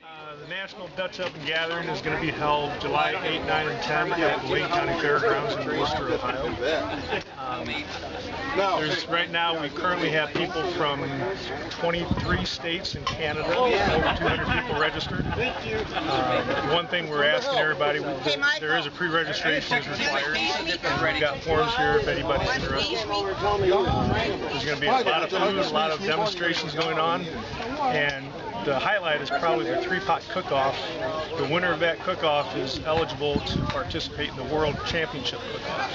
The National Dutch Oven Gathering is going to be held July 8, 9, and 10 at the Wayne County Fairgrounds in Worcester, Ohio. Right now, we currently have people from 23 states in Canada, over 200 people registered. One thing we're asking everybody, there is a pre-registration is required. We've got forms here if anybody's interested. There's going to be a lot of food, a lot of demonstrations going on, and the highlight is probably the 3-pot cook-off. The winner of that cook-off is eligible to participate in the World Championship cook-off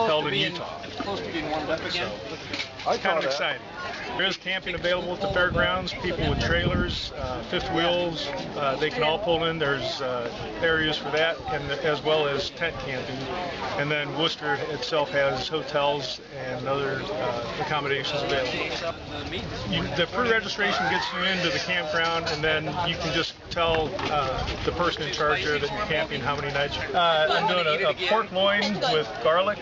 held in Utah. It's close to being warmed up again. So it's kind of exciting. There is camping available at the fairgrounds. People with trailers, fifth wheels, they can all pull in. There's areas for that, and as well as tent camping. And then Worcester itself has hotels and other accommodations available. The pre-registration gets you into the campground, and then you can just tell the person in charge there that you're camping how many nights. I'm doing a pork loin with garlic,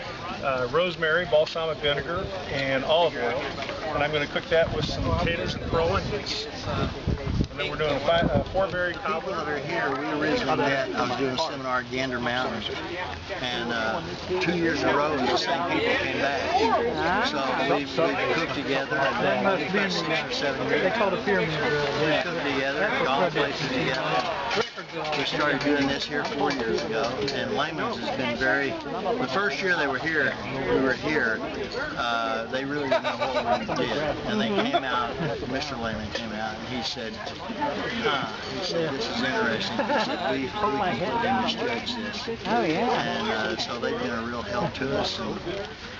rosemary, balsamic vinegar, and olive oil. And I'm going to cook that with some potatoes and pearl onions. And then we're doing a 4-berry cobbler. People that are here, we originally met, I was doing a seminar at Gander Mountain, and 2 years in a row, the same people came back. So we've cooked together, and about 6 or 7 years. They call it a pyramid. We cooked together, gone places together. We started doing this here 4 years ago, and Lehman's has been the first year they were here, we were here, they really didn't know what we did. And they came out, Mr. Lehman came out, and he said, this is interesting. He said, we can misjudge this. Oh, yeah. And so they've been a real help to us, and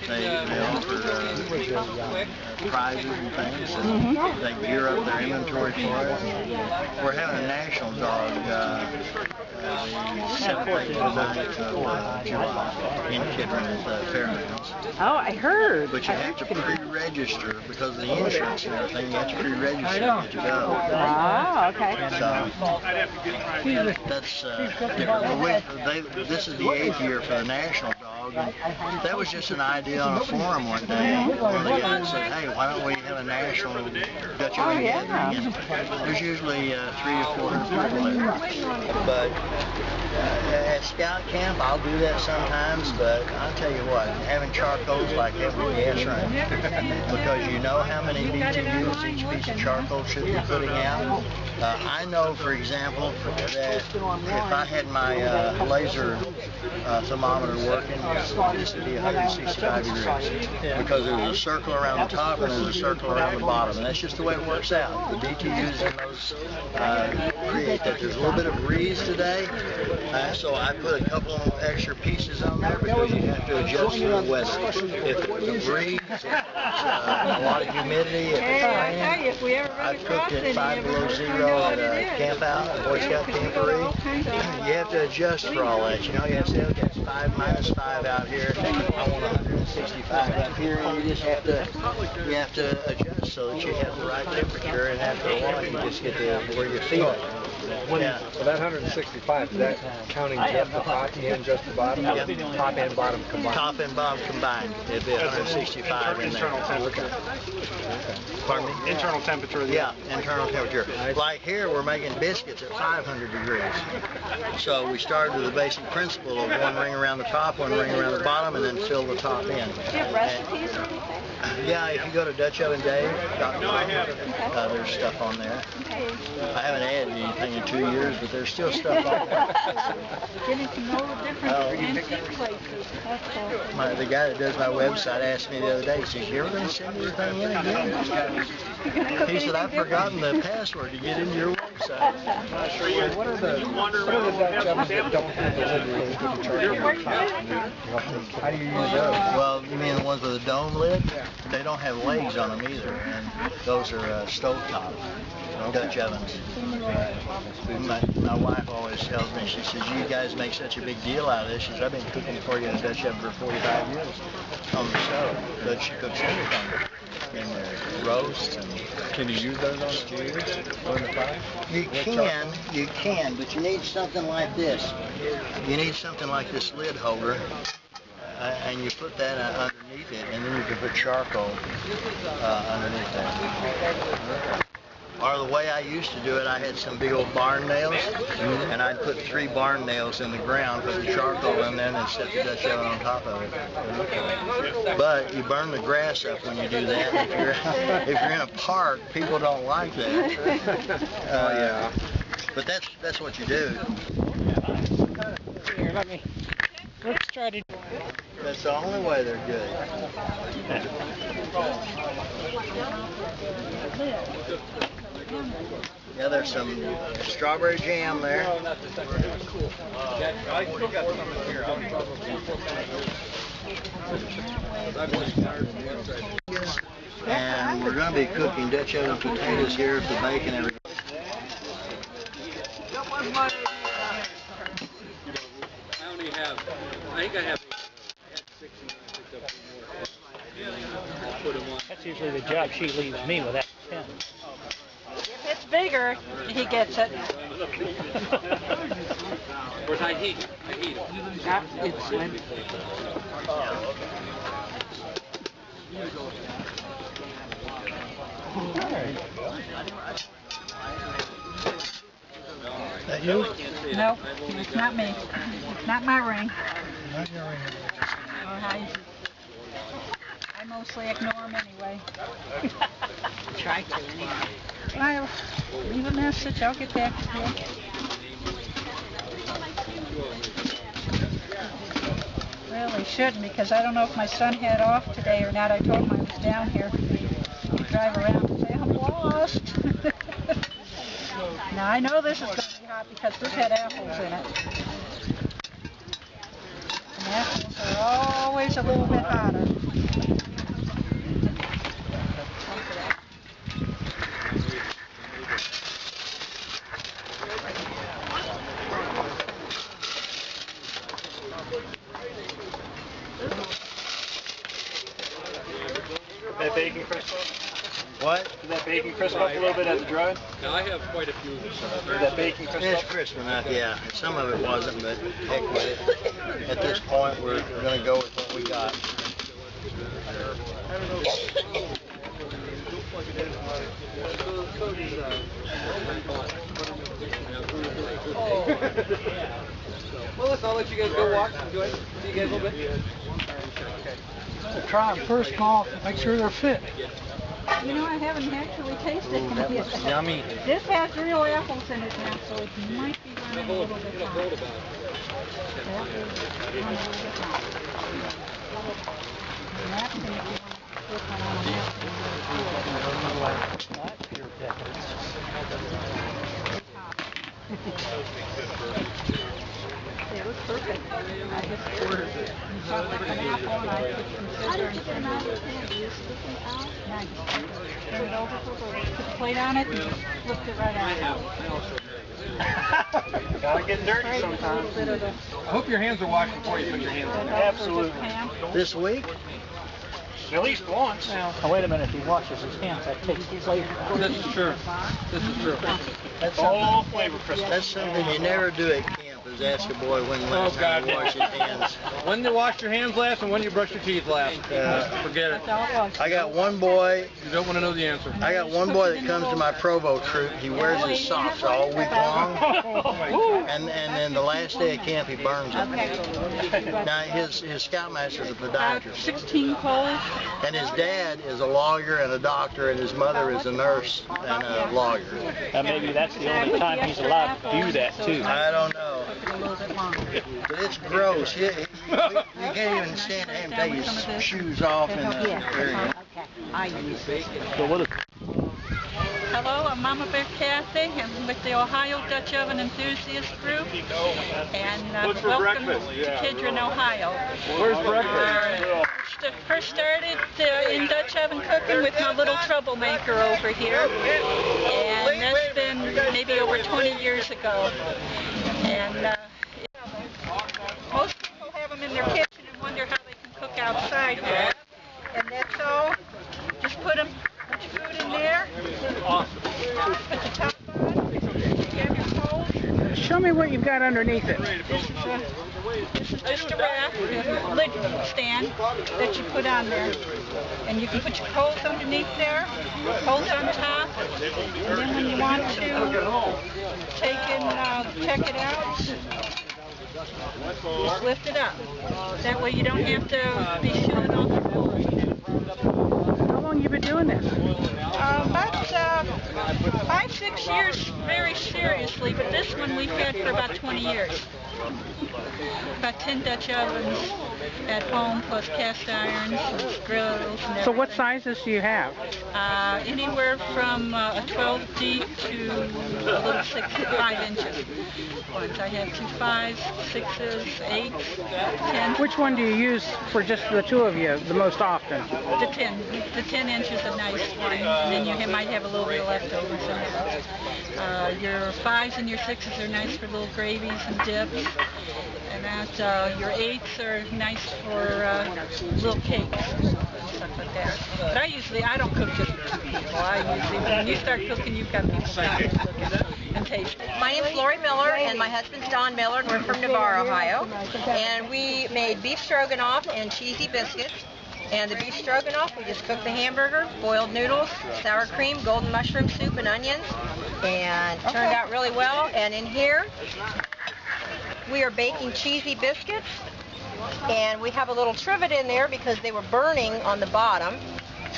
they offer prizes and things, and they gear up their inventory for it. We're having a national dog the 7th, 8th, and 9th of July in Kidron at the fairgrounds. Oh, I heard. But you have to pre-register because of the insurance and everything. You have to pre-register to get to go. Oh, okay. So that's this is the 8th year for the national dog. And that was just an idea on a forum one day. One of the guys said, "Hey, why don't we have a national Dutch Oven gathering?" And there's usually 300 to 400 people there. But at scout camp, I'll do that sometimes. But I'll tell you what, having charcoals like having a gas ring, because you know how many BTUs each piece of charcoal should be putting out. I know, for example, that if I had my laser thermometer working, this would be 165 degrees, because there's a circle around the top and there's a circle around the bottom, and that's just the way it works out. The BTUs in those create that. There's a little bit of breeze today, so I put a couple of extra pieces on there because you have to adjust to the weather. If the breeze, a lot of humidity, if it's raining, I've cooked at 5 below zero at a camp out, a Boy Scout camporee. You have to adjust for all that. You know, you have to say, okay, it's 5, -5 out here. I want 165 up here. And you just have to adjust so that you have the right temperature, and after a while you just get to where you feel it. Yeah. So that 165, is that counting just the top and just the bottom? Yep. Top and bottom combined? Top and bottom combined. It'd be 165 in there. Internal temperature. Pardon me? Internal temperature. Yeah, internal temperature. Like here, we're making biscuits at 500 degrees. So we started with the basic principle of one ring around the top, one ring around the bottom, and then fill the top in. Do you have recipes or anything? Yeah, if you go to DutchOvenDave.com, there's stuff on there. I haven't added anything in 2 years, but there's still stuff on there. Getting to know the different antique places. That's cool. The guy that does my website asked me the other day, he says, "You ever going to send anything in again?" He said, "I've forgotten the password to get into your website." What are the Dutch ovens that don't have the lid release with the charcoal on top? How do you use those? Well, you mean the ones with a dome lid? They don't have legs on them either, and those are stovetop Dutch ovens. My wife always tells me, she says, "You guys make such a big deal out of this." She says, "I've been cooking for you in a Dutch oven for 45 years on the stove." But she cooks everything in there, roasts and... Can you use those on skewers on the fire? You can, but you need something like this. You need something like this lid holder, and you put that underneath it, and then you can put charcoal underneath that. Or the way I used to do it, I had some big old barn nails, and I'd put 3 barn nails in the ground, put the charcoal in there, and then set the Dutch oven on top of it. But you burn the grass up when you do that. If you're in a park, people don't like that. Yeah. But that's what you do. Here, let's try to. That's the only way they're good. Yeah, there's some strawberry jam there. And we're going to be cooking Dutch oven potatoes here with the bacon and everything. That's usually the job she leaves me with that 10. If it's bigger, he gets it. Of course, I heat it. Yeah, it's slim. That you? No, it's not me. It's not my ring. Not your ring. I mostly ignore him anyway. Try to, anyway. I'll leave a message. I'll get back to you. Really shouldn't, because I don't know if my son had off today or not. I told him I was down here. He'd drive around and say, I'm lost. Now I know this is going to be hot because this had apples in it. And apples are always a little bit hotter. That bacon crisp up? What? Did that bacon crisp up a little bit as it dried? Now, I have quite a few. Did that bacon crisp It's up? crisp enough, yeah. Some of it wasn't, but heck with it. At this point, we're going to go with what we got. Well, listen, I'll let you guys go walk. Enjoy it. See you guys a little bit. Try them first, Paul. Make sure they're fit. You know, I haven't actually tasted it That yet. looks yummy. This has real apples in it now, so it might be running a little bit hot. That is running a little bit hot. Napkin, if you want to put one on a napkin. They look perfect. I just ordered it. You got like an apple, and I put some sugar and some out. Yeah, I just turn it over, put the plate on it, and just lift it right out. Gotta get dirty Right, sometimes. a little bit of the I hope your hands are washed before you put your hands on. Absolutely. This week? At least once. Oh, wait a minute, if he washes his hands, that takes flavor out. This is true. This is true. That's All something, flavor crystals. that's something you never do at camp, is ask a boy when last time he washed his hands. When you wash your hands last and when you brush your teeth last. Forget it. That's all it was. I got one boy, You don't want to know the answer. I got one boy that comes to my Provo troop. He wears his socks all week long, and then the last day of camp he burns them. Now his scoutmaster's a About podiatrist, 16 poles. and his dad is a lawyer and a doctor, and his mother is a nurse and a lawyer. Maybe that's the only time he's allowed to do that, too. I don't know, Took it a little bit longer. but it's gross. You can't even stand there and take his shoes off in the area. Okay, I use this. So what is Hello, I'm Mama Bear Kathy. I'm with the Ohio Dutch Oven Enthusiast Group. And What's for welcome breakfast? to Kidron, Ohio. Where's breakfast? First started in Dutch oven cooking with my little troublemaker over here. And that's been maybe over 20 years ago. And most people have them in their kitchen and wonder how they can cook outside here. And that's all. Just put your food in there. Awesome. Put the top on. You have your coals. Show me what you've got underneath it. This is This is just a rack, a lid stand that you put on there. And you can put your coals underneath there, coals on top, and then when you want to take and check it out, just lift it up. That way you don't have to be shooting off the floor. How long have you been doing this? About 5-6 years very seriously, but this one we've had for about 20 years. About 10 Dutch ovens at home, plus cast irons, and grills, and everything. So what sizes do you have? Anywhere from a 12 deep to a little 5 inches. Ones. I have 2 5s, 6s, 8s, 10s. Which one do you use for just the two of you the most often? The 10. The 10 inch is a nice one, and then you might have a little bit of leftovers in there. Your 5s and your 6s are nice for little gravies and dips. And that your 8s are nice for little cakes and stuff like that. But I don't cook just for 2 people. When you start cooking, you've got people coming to look and taste it. My name's Lori Miller, and my husband's Don Miller, and we're from Navarre, Ohio. And we made beef stroganoff and cheesy biscuits. And the beef stroganoff, we just cooked the hamburger, boiled noodles, sour cream, golden mushroom soup, and onions. And it turned out really well. And in here, we are baking cheesy biscuits, and we have a little trivet in there because they were burning on the bottom,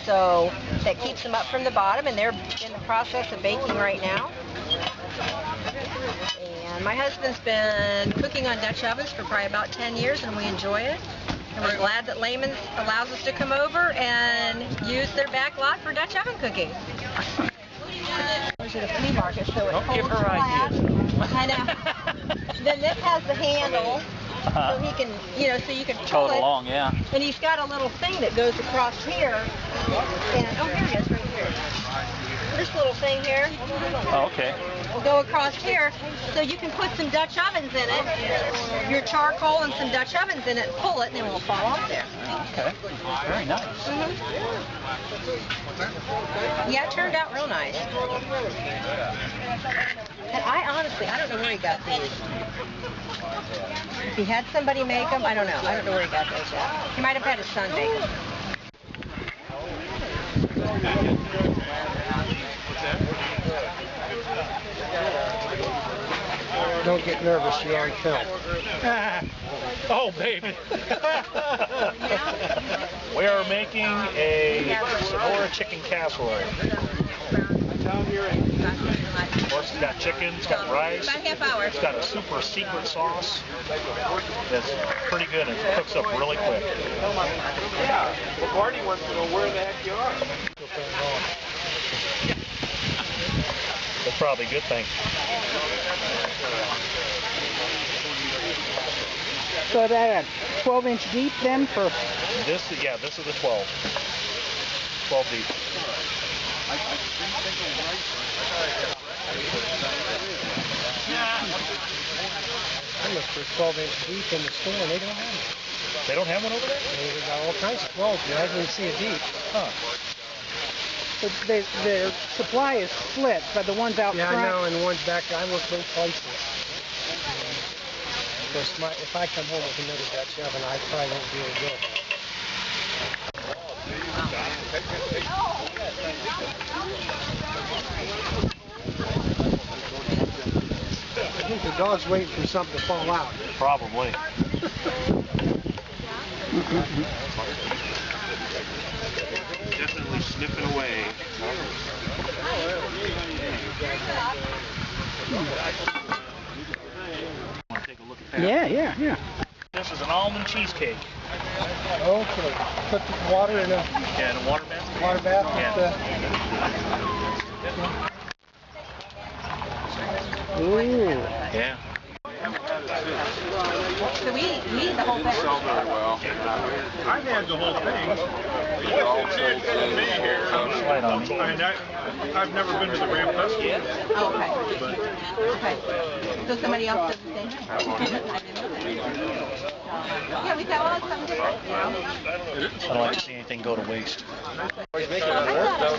so that keeps them up from the bottom, and they're in the process of baking right now. And my husband's been cooking on Dutch ovens for probably about 10 years, and we enjoy it. And we're glad that Lehman allows us to come over and use their back lot for Dutch oven cooking. It's at a flea market, so it holds flat. I know. Then this has the handle, so he can, so you can pull it along, yeah. And he's got a little thing that goes across here. And here it is, right here. This little thing here. Oh, okay. Will go across here, so you can put some Dutch ovens in it, your charcoal and some Dutch ovens in it, pull it, and it will fall off there. Okay. Very nice. Yeah, it turned out real nice. And I don't know where he got these. If he had somebody make them, I don't know. I don't know where he got those at. He might have had his son make them. Don't get nervous, you're on film. Oh, baby. We are making a Sonora chicken casserole. Of course, it's got chicken, it's got rice. About a half hour. It's got a super secret sauce that's pretty good and it cooks up really quick. Yeah. Well, Barney wants to know where the heck you are. That's probably a good thing. So that a 12-inch deep then for... This is the 12 deep. I looked for 12-inch deep in the store, and they don't have it. They don't have one over there? They got all kinds of 12s, I didn't see a deep. Huh. So their supply is split, but the ones out front... Yeah, I know, and the ones back there, I looked both places. Because if I come home with another Dutch oven, I probably won't be able to go. I think the dog's waiting for something to fall out. Probably. Definitely sniffing away. Want to take a look at that? Yeah. This is an almond cheesecake. Okay, put the water in a Yeah, in a water bath. water bath. Yeah. Ooh. Yeah. So we eat the whole thing. I've had the whole thing. Right on me. I mean, I've never been to the Ramp Festival yet. Oh, okay. So somebody else does the same? I didn't know that. Yeah, we got all some different, you know. I don't like to see anything go to waste. Always make it on work though.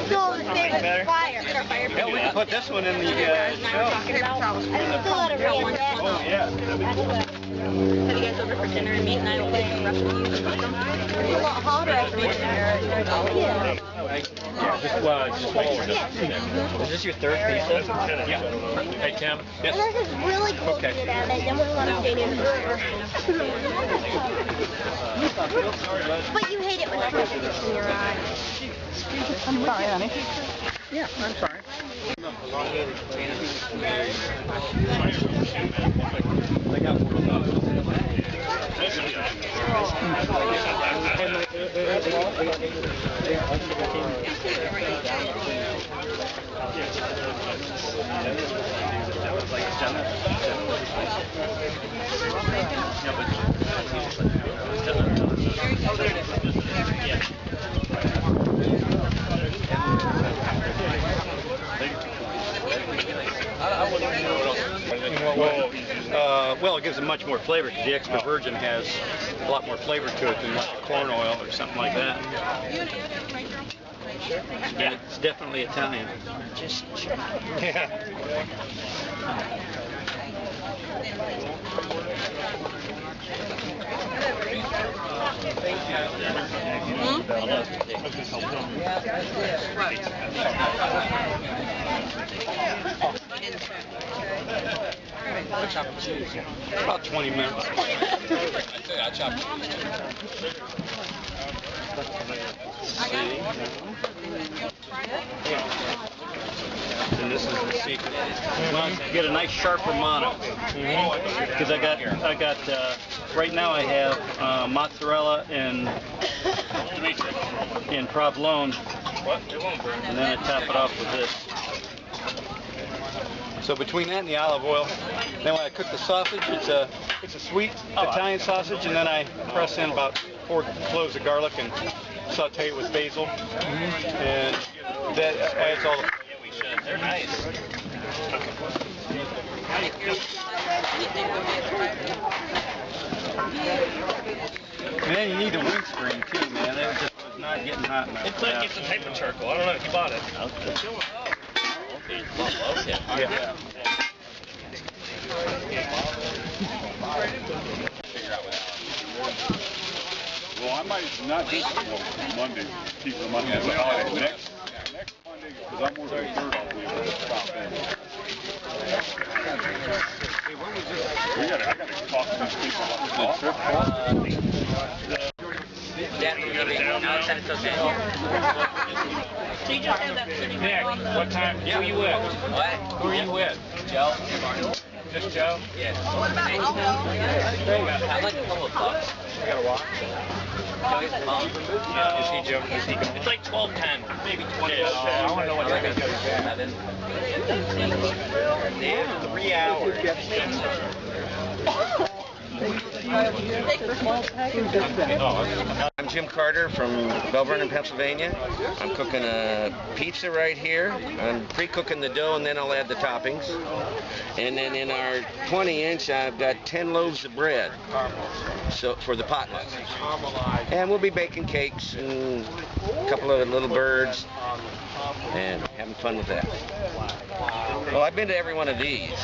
So there's fire. Yeah, we can put this one in the show. Oh, yeah. Have you guys over for dinner and meat and I will make some recipes or something? It's a lot hotter after dinner. Is this your third pizza? Yeah. Hey, Tim. Yes. This is really cold to get out of it, then we want to stay in forever. But you hate it when I put this in your eye. I'm sorry, honey. Yeah, I'm sorry. Well, it gives it much more flavor because the extra virgin has a lot more flavor to it than corn oil or something like that. Yeah, it's definitely Italian. Yeah. About 20 minutes. I chopped. And this is the secret. Well, get a nice sharp Romano. Because I got right now I have mozzarella and provolone, and then I top it off with this. So between that and the olive oil, then when I cook the sausage, it's a sweet Italian sausage, and then I press in about 4 cloves of garlic and saute it with basil, and that adds all the. They're nice. And then you need the windscreen too, man. It just was not getting hot enough. Looks like it's a type of charcoal. I don't know if you bought it. Okay. Yeah. Well, I might not do it Monday, keep the Monday. Next Monday, because I'm working third, I'll be able to stop in. I gotta talk to these people about the trip. So you just have that sitting Nick, on the... what time? Who are you with? What? Who are you with? Joe? Just Joe? Yeah. What about Aldo? I'd like a couple of bucks. I gotta walk. Joey's mom. Yeah, is he joking? Is he going? It's like 12:10, maybe 20. I want to know what time he's going to get. 3 hours. I'm Jim Carter from Bell Vernon, Pennsylvania. I'm cooking a pizza right here. I'm pre-cooking the dough and then I'll add the toppings. And then in our 20-inch, I've got 10 loaves of bread for the potluck. And we'll be baking cakes and a couple of little birds and having fun with that. Well, I've been to every one of these.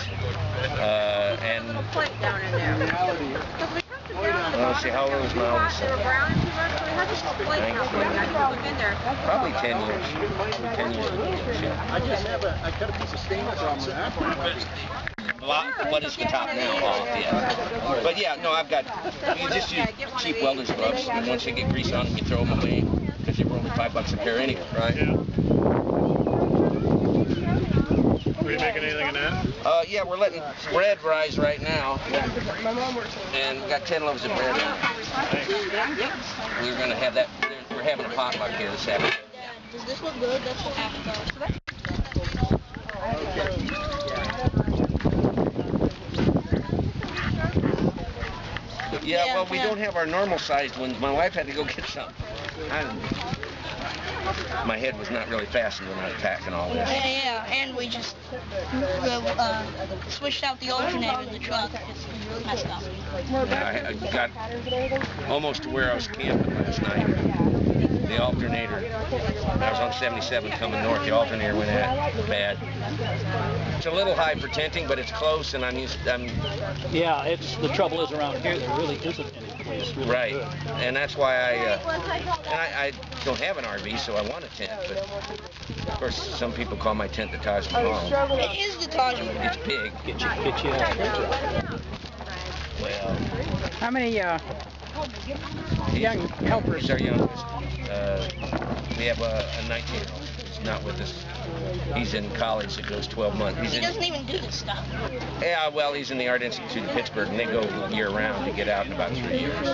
And let's see, how old is my oldest son? Probably 10 years. 10 years. I cut a piece of stainless on that. What is the top now? Oh, yeah. But yeah, no, I've got, you just use cheap welder's gloves, and once you get grease on them, you throw them away, because they were only $5 a pair anyway, right? Yeah. Are you making anything in that? Yeah, we're letting bread rise right now, and we got 10 loaves of bread in. We're going to have that, we're having a potluck here this afternoon. Does this look good? That's what happened. Yeah, well, we don't have our normal sized ones. My wife had to go get some. my head was not really fastened when I was packing all this. Yeah, and we just switched out the alternator in the truck. It's messed up. I got almost to where I was camping last night. The alternator, I was on 77 coming north, the alternator went out bad. It's a little high for tenting, but it's close, and Yeah, it's the trouble is around here there really isn't any place really right, good. And that's why I don't have an RV, so I want a tent, but of course some people call my tent the Taj Mahal. It is the Taj Mahal. It's big. Get you out. Well, How many young helpers? He's our youngest. We have a 19-year-old. He's not with us. He's in college. It goes 12 months. He doesn't even do this stuff. Yeah, well, he's in the Art Institute in Pittsburgh, and they go year-round to get out in about 3 years.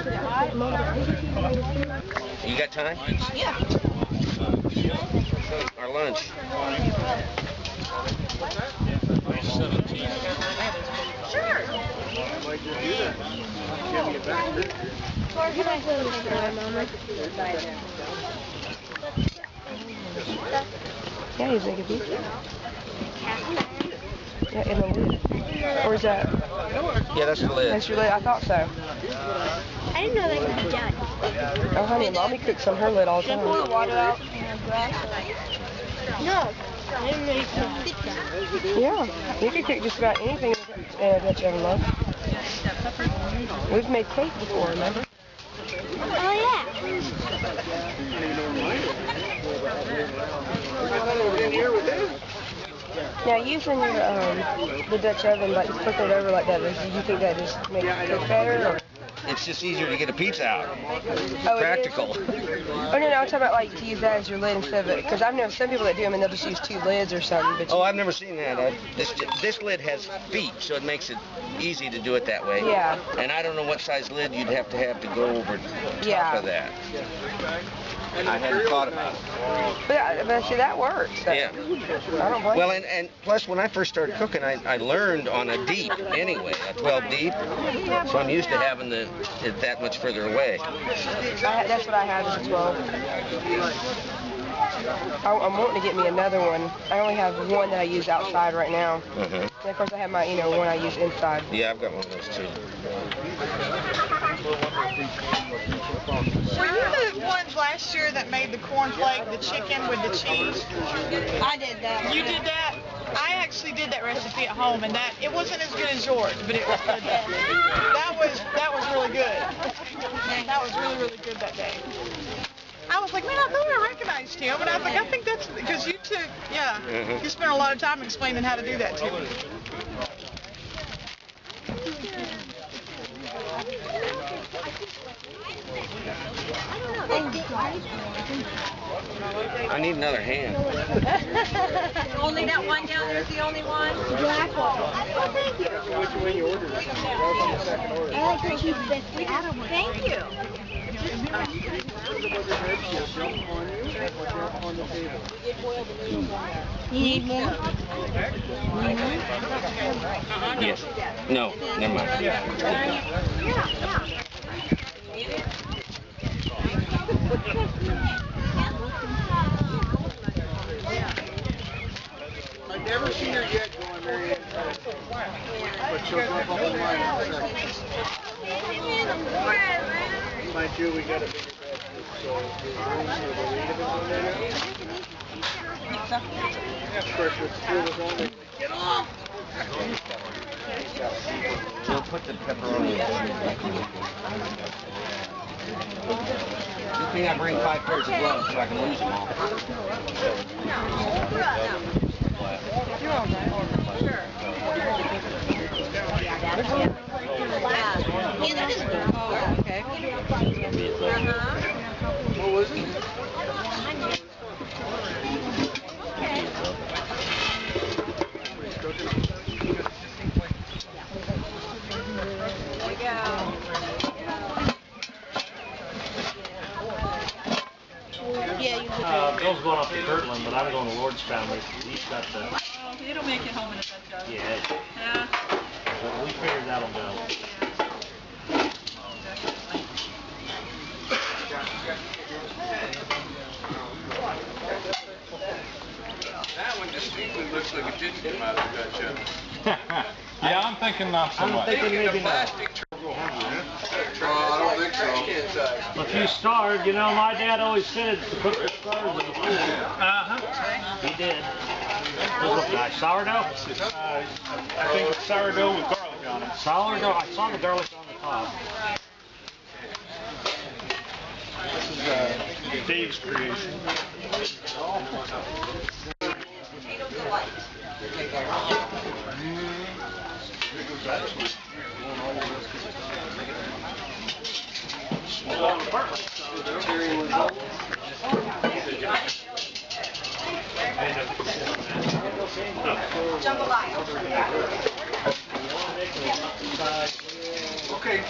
You got time? Yeah. Our lunch. Sure. Where can I go to Mama? Yeah, he's making pizza. Yeah, in the lid. Or is that? Yeah, that's the lid. That's your lid? I thought so. I didn't know they could be done. Oh, honey, Mommy cooks on her lid all the Should I time. pour the water out and grass? No. I didn't know you could pizza. Yeah, you can cook just about anything in a Dutch oven, love. We've made cake before, remember? Oh, yeah. Now, using the Dutch oven, like flipping it over like that, do you think that just makes it cook better? Or? It's just easier to get a pizza out. Oh, Practical. Oh, no, I'm talking about like to use that as your lid instead of it, because I've known some people that do them and they'll just use 2 lids or something. But Oh, I've never seen that. This lid has feet, so it makes it easy to do it that way. Yeah. And I don't know what size lid you'd have to go over top of that. I hadn't thought about it. But see, that works. Yeah. I don't blame Well, you. and plus when I first started cooking, I learned on a deep anyway, a 12 deep. So I'm used to having it that much further away. That's what I have is a 12. I'm wanting to get me another one. I only have one that I use outside right now. And of course I have my, one I use inside. Yeah, I've got one of those too. Were you the ones last year that made the cornflake, the chicken with the cheese? I did that. You did that? I actually did that recipe at home, and it wasn't as good as yours, but it was good. That was really good. That was really, really good that day. I was like, man, I thought I recognized him, and I was like, I think that's because you took, you spent a lot of time explaining how to do that to me. I need another hand. Only that one down there's the only one? Black one. Oh, thank you. Which one you ordered? I like the cheese biscuit. Thank you. You need more? Yes. No, never mind. I've never seen her yet going very in. But she'll go up on the line in a second. Mind you, we got a bigger basket, so of course, with the was on there. Get off! We'll put the pepperoni. Good thing I bring 5 pairs of gloves so I can lose them all. Oh, okay. What was it? Bill's going up to Kirtland, but I'm going to Lordstown. He's got the... Oh, it'll make it home in a bit, though. Yeah. Yeah. But we figured that'll go. It looks like it didn't come out of the Dutch oven. Yeah, I'm thinking not so much. I'm thinking maybe not. I don't think so. If you starved, you know, my dad always said to put the starved in the food. Uh-huh. He did. Those look nice. Sourdough? I think it's sourdough with garlic on it. Sourdough. I saw the garlic on the top. This is Dave's creation. Jambalaya. Okay.